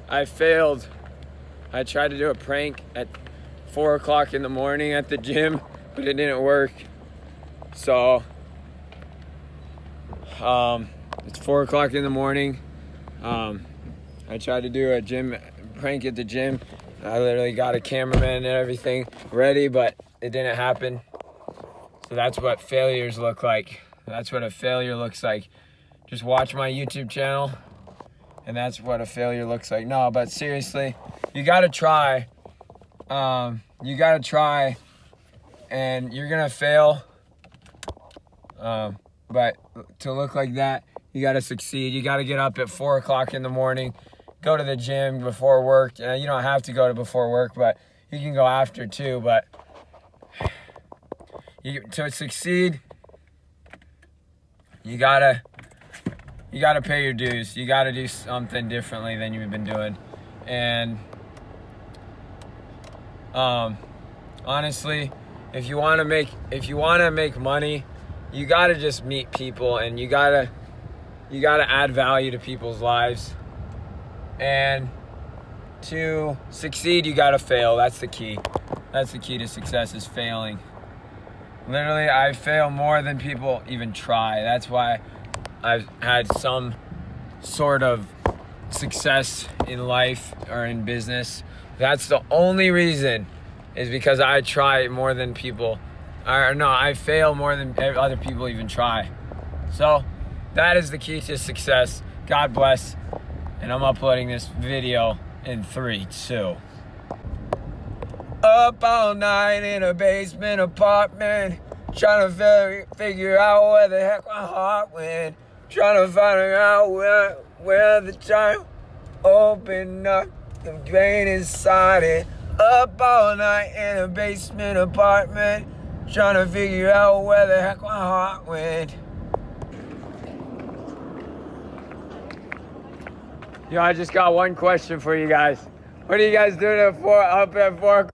I failed. I tried to do a prank at 4 o'clock in the morning at the gym, but it didn't work. So, it's 4 o'clock in the morning. I tried to do a gym prank at the gym. I literally got a cameraman and everything ready, but it didn't happen. So that's what failures look like. That's what a failure looks like. Just watch my YouTube channel, and that's what a failure looks like. No, but seriously, you gotta try. You gotta try, and you're gonna fail. But to look like that, you gotta succeed. You gotta get up at 4 o'clock in the morning, go to the gym before work. You don't have to go to before work, but you can go after too. But to succeed, you gotta pay your dues. You gotta do something differently than you've been doing. And honestly, if you wanna make money, you gotta just meet people, and you gotta add value to people's lives. And to succeed, you gotta fail. That's the key. That's the key to success, is failing. Literally, I fail more than people even try. That's why I've had some sort of success in life or in business. That's the only reason, is because I try more than people. Or no, I fail more than other people even try. So that is the key to success. God bless. And I'm uploading this video in 3, 2. Up all night in a basement apartment, trying to figure out where the heck my heart went. Trying to find out where the time opened up, the pain inside it. Up all night in a basement apartment, trying to figure out where the heck my heart went. Yo, I just got one question for you guys. What are you guys doing up at 4 o'clock?